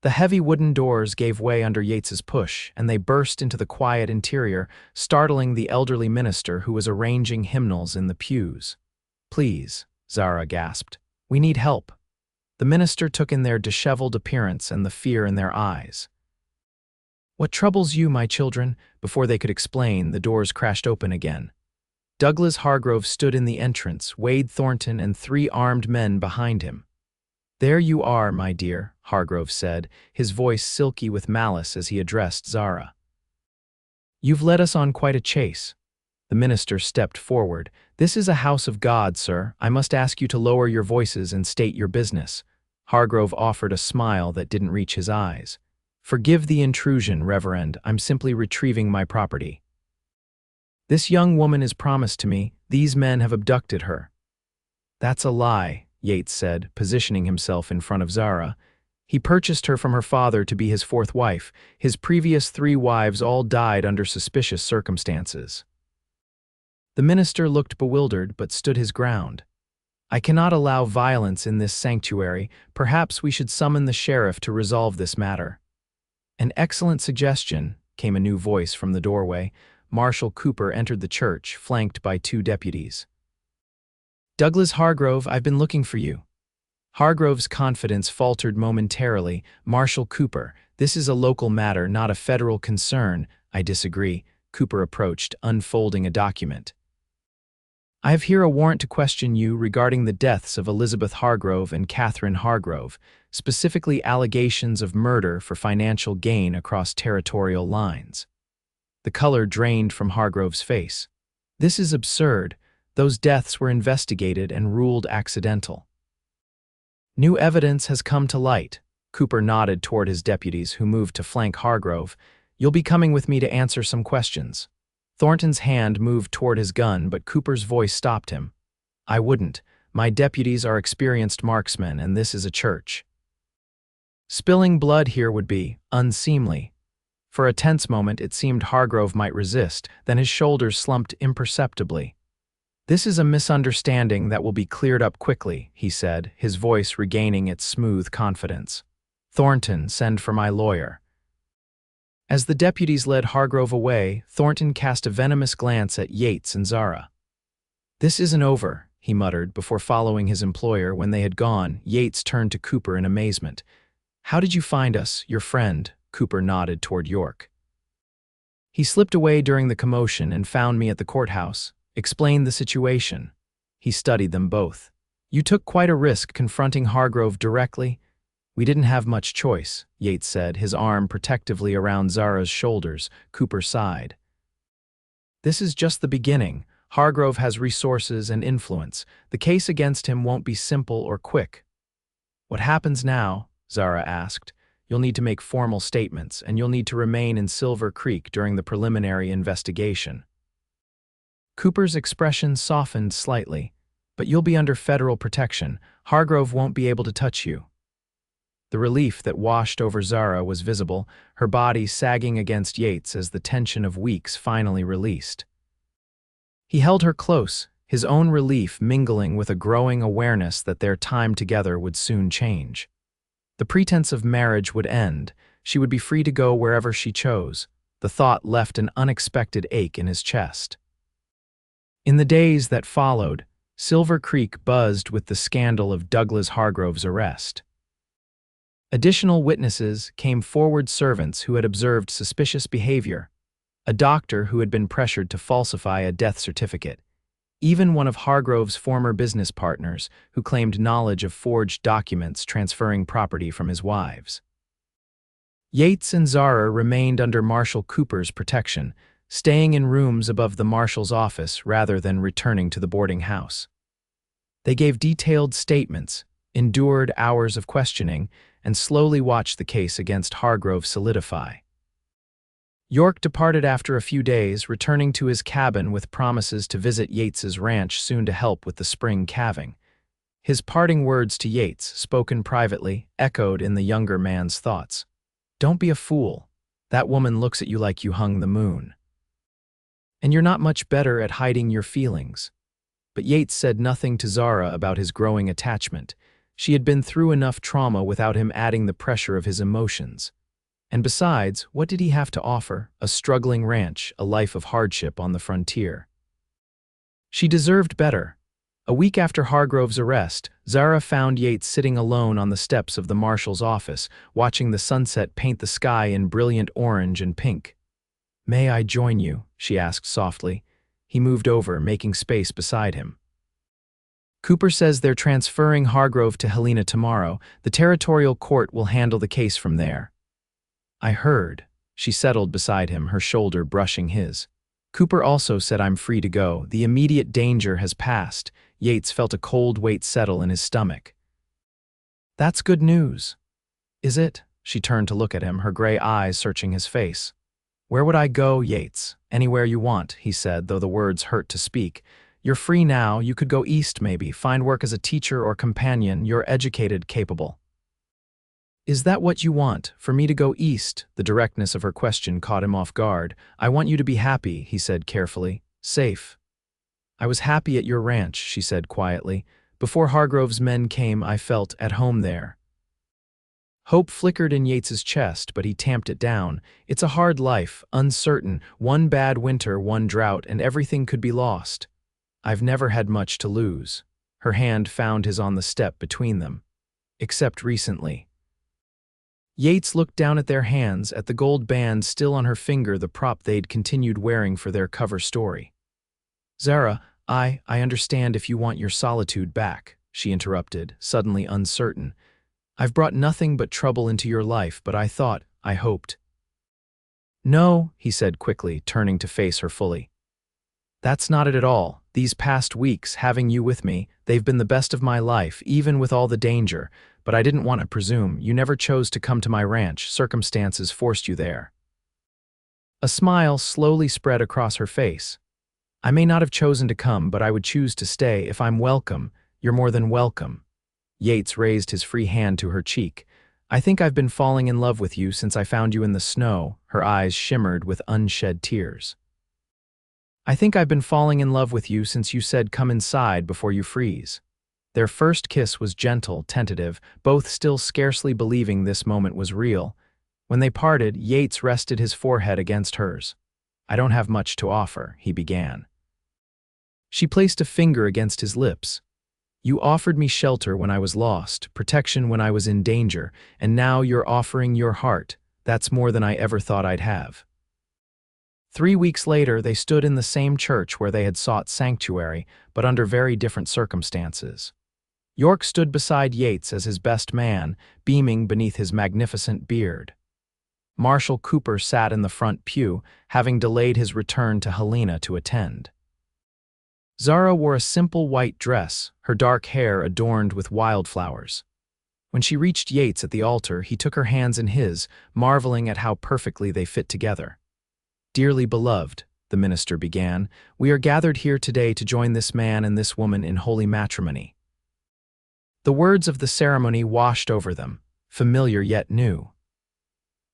The heavy wooden doors gave way under Yates's push, and they burst into the quiet interior, startling the elderly minister who was arranging hymnals in the pews. "Please," Zara gasped. "We need help." The minister took in their disheveled appearance and the fear in their eyes. "What troubles you, my children?" Before they could explain, the doors crashed open again. Douglas Hargrove stood in the entrance, Wade Thornton and 3 armed men behind him. "There you are, my dear," Hargrove said, his voice silky with malice as he addressed Zara. "You've led us on quite a chase." The minister stepped forward. "This is a house of God, sir. I must ask you to lower your voices and state your business." Hargrove offered a smile that didn't reach his eyes. "Forgive the intrusion, Reverend. I'm simply retrieving my property. This young woman is promised to me. These men have abducted her." "That's a lie," Yates said, positioning himself in front of Zara. "He purchased her from her father to be his 4th wife. His previous 3 wives all died under suspicious circumstances." The minister looked bewildered but stood his ground. "I cannot allow violence in this sanctuary. Perhaps we should summon the sheriff to resolve this matter." "An excellent suggestion," came a new voice from the doorway. Marshal Cooper entered the church, flanked by 2 deputies. "Douglas Hargrove, I've been looking for you." Hargrove's confidence faltered momentarily. "Marshal Cooper, this is a local matter, not a federal concern." "I disagree." Cooper approached, unfolding a document. "I have here a warrant to question you regarding the deaths of Elizabeth Hargrove and Catherine Hargrove, specifically allegations of murder for financial gain across territorial lines." The color drained from Hargrove's face. "This is absurd. Those deaths were investigated and ruled accidental." "New evidence has come to light." Cooper nodded toward his deputies, who moved to flank Hargrove. "You'll be coming with me to answer some questions." Thornton's hand moved toward his gun, but Cooper's voice stopped him. "I wouldn't. My deputies are experienced marksmen, and this is a church. Spilling blood here would be unseemly." For a tense moment, it seemed Hargrove might resist, then his shoulders slumped imperceptibly. "This is a misunderstanding that will be cleared up quickly," he said, his voice regaining its smooth confidence. "Thornton, send for my lawyer." As the deputies led Hargrove away, Thornton cast a venomous glance at Yates and Zara. "This isn't over," he muttered before following his employer. When they had gone, Yates turned to Cooper in amazement. "How did you find us, your friend?" Cooper nodded toward York. "He slipped away during the commotion and found me at the courthouse. Explained the situation." He studied them both. "You took quite a risk confronting Hargrove directly." "We didn't have much choice," Yates said, his arm protectively around Zara's shoulders. Cooper sighed. "This is just the beginning. Hargrove has resources and influence. The case against him won't be simple or quick." "What happens now?" Zara asked. You'll need to make formal statements, and you'll need to remain in Silver Creek during the preliminary investigation." Cooper's expression softened slightly. "But you'll be under federal protection. Hargrove won't be able to touch you." The relief that washed over Zara was visible, her body sagging against Yates as the tension of weeks finally released. He held her close, his own relief mingling with a growing awareness that their time together would soon change. The pretense of marriage would end. She would be free to go wherever she chose. The thought left an unexpected ache in his chest. In the days that followed, Silver Creek buzzed with the scandal of Douglas Hargrove's arrest. Additional witnesses came forward: servants who had observed suspicious behavior, a doctor who had been pressured to falsify a death certificate, even one of Hargrove's former business partners who claimed knowledge of forged documents transferring property from his wives. Yates and Zara remained under Marshal Cooper's protection, staying in rooms above the marshal's office rather than returning to the boarding house. They gave detailed statements, endured hours of questioning, and slowly watched the case against Hargrove solidify. York departed after a few days, returning to his cabin with promises to visit Yates's ranch soon to help with the spring calving. His parting words to Yates, spoken privately, echoed in the younger man's thoughts. "Don't be a fool. That woman looks at you like you hung the moon. And you're not much better at hiding your feelings." But Yates said nothing to Zara about his growing attachment. She had been through enough trauma without him adding the pressure of his emotions. And besides, what did he have to offer? A struggling ranch, a life of hardship on the frontier. She deserved better. A week after Hargrove's arrest, Zara found Yates sitting alone on the steps of the marshal's office, watching the sunset paint the sky in brilliant orange and pink. "May I join you?" she asked softly. He moved over, making space beside him. "Cooper says they're transferring Hargrove to Helena tomorrow. The territorial court will handle the case from there." "I heard." She settled beside him, her shoulder brushing his. "Cooper also said I'm free to go. The immediate danger has passed." Yates felt a cold weight settle in his stomach. "That's good news." "Is it?" She turned to look at him, her gray eyes searching his face. "Where would I go, Yates?" "Anywhere you want," he said, though the words hurt to speak. "You're free now. You could go east maybe, find work as a teacher or companion. You're educated, capable." "Is that what you want, for me to go east?" The directness of her question caught him off guard. "I want you to be happy," he said carefully. "Safe." "I was happy at your ranch," she said quietly. "Before Hargrove's men came, I felt at home there." Hope flickered in Yates's chest, but he tamped it down. It's a hard life, uncertain. One bad winter, one drought, and everything could be lost. "I've never had much to lose." Her hand found his on the step between them. "Except recently." Yates looked down at their hands, at the gold band still on her finger, the prop they'd continued wearing for their cover story. "Zara, I understand if you want your solitude back," she interrupted, suddenly uncertain. "I've brought nothing but trouble into your life, but I hoped." "No," he said quickly, turning to face her fully. "That's not it at all. These past weeks, having you with me, they've been the best of my life, even with all the danger. But I didn't want to presume. You never chose to come to my ranch. Circumstances forced you there." A smile slowly spread across her face. "I may not have chosen to come, but I would choose to stay. If I'm welcome, you're more than welcome." Yates raised his free hand to her cheek. "I think I've been falling in love with you since I found you in the snow." Her eyes shimmered with unshed tears. "I think I've been falling in love with you since you said come inside before you freeze." Their first kiss was gentle, tentative, both still scarcely believing this moment was real. When they parted, Yates rested his forehead against hers. "I don't have much to offer," he began. She placed a finger against his lips. "You offered me shelter when I was lost, protection when I was in danger, and now you're offering your heart. That's more than I ever thought I'd have." 3 weeks later, they stood in the same church where they had sought sanctuary, but under very different circumstances. York stood beside Yates as his best man, beaming beneath his magnificent beard. Marshal Cooper sat in the front pew, having delayed his return to Helena to attend. Zara wore a simple white dress, her dark hair adorned with wildflowers. When she reached Yates at the altar, he took her hands in his, marveling at how perfectly they fit together. "Dearly beloved," the minister began, "we are gathered here today to join this man and this woman in holy matrimony." The words of the ceremony washed over them, familiar yet new.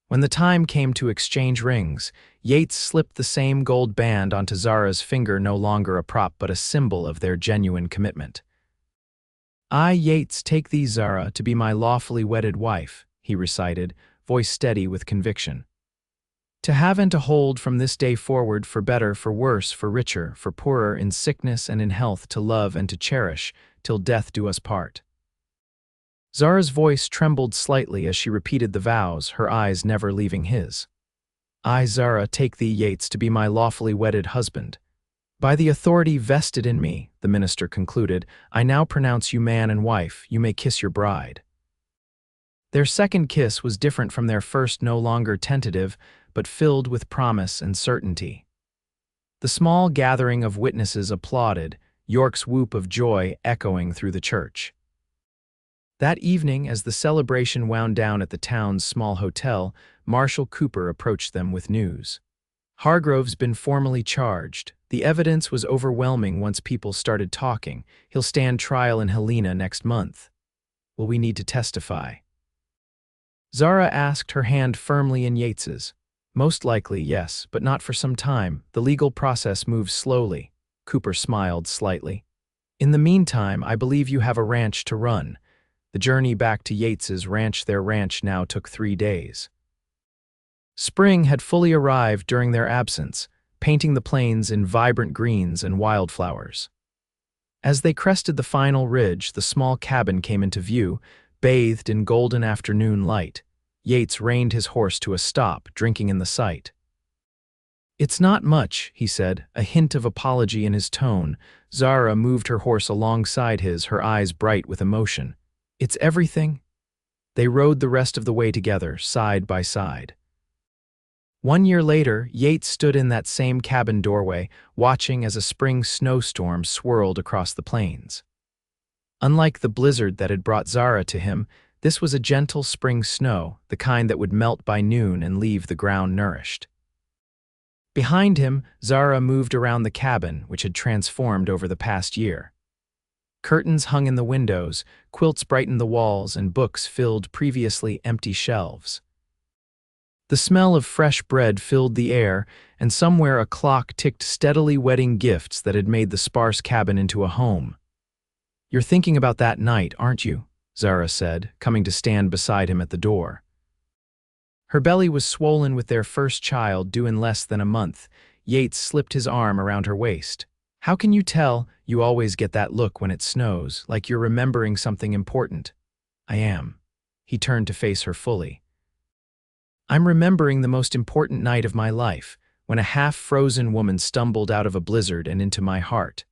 When the time came to exchange rings, Yates slipped the same gold band onto Zara's finger, no longer a prop but a symbol of their genuine commitment. "I, Yates, take thee, Zara, to be my lawfully wedded wife," he recited, voice steady with conviction. "To have and to hold from this day forward, for better, for worse, for richer, for poorer, in sickness and in health, to love and to cherish, till death do us part." Zara's voice trembled slightly as she repeated the vows, her eyes never leaving his. "I, Zara, take thee, Yates, to be my lawfully wedded husband. By the authority vested in me," the minister concluded, "I now pronounce you man and wife. You may kiss your bride." Their second kiss was different from their first, no longer tentative, but filled with promise and certainty. The small gathering of witnesses applauded, York's whoop of joy echoing through the church. That evening, as the celebration wound down at the town's small hotel, Marshal Cooper approached them with news. "Hargrove's been formally charged. The evidence was overwhelming once people started talking. He'll stand trial in Helena next month. Will we need to testify?" Zara asked, her hand firmly in Yates's. "Most likely, yes, but not for some time. The legal process moves slowly." Cooper smiled slightly. "In the meantime, I believe you have a ranch to run." The journey back to Yates's ranch, their ranch, now took 3 days. Spring had fully arrived during their absence, painting the plains in vibrant greens and wildflowers. As they crested the final ridge, the small cabin came into view, bathed in golden afternoon light. Yates reined his horse to a stop, drinking in the sight. "It's not much," he said, a hint of apology in his tone. Zara moved her horse alongside his, her eyes bright with emotion. "It's everything." They rode the rest of the way together, side by side. 1 year later, Yates stood in that same cabin doorway, watching as a spring snowstorm swirled across the plains. Unlike the blizzard that had brought Zara to him, this was a gentle spring snow, the kind that would melt by noon and leave the ground nourished. Behind him, Zara moved around the cabin, which had transformed over the past year. Curtains hung in the windows, quilts brightened the walls, and books filled previously empty shelves. The smell of fresh bread filled the air, and somewhere a clock ticked steadily, wedding gifts that had made the sparse cabin into a home. "You're thinking about that night, aren't you?" Zara said, coming to stand beside him at the door. Her belly was swollen with their first child due in less than a month. Yates slipped his arm around her waist. "How can you tell? You always get that look when it snows, like you're remembering something important." "I am." He turned to face her fully. "I'm remembering the most important night of my life, when a half-frozen woman stumbled out of a blizzard and into my heart."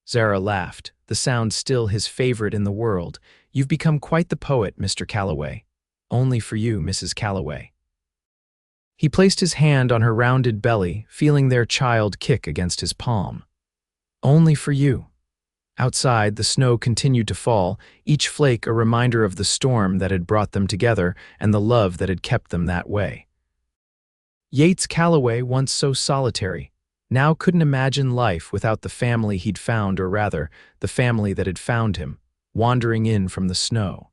Zara laughed, the sound still his favorite in the world. "You've become quite the poet, Mr. Calloway." "Only for you, Mrs. Calloway." He placed his hand on her rounded belly, feeling their child kick against his palm. "Only for you." Outside, the snow continued to fall, each flake a reminder of the storm that had brought them together and the love that had kept them that way. Yates Calloway, once so solitary, now couldn't imagine life without the family he'd found, or rather, the family that had found him, wandering in from the snow.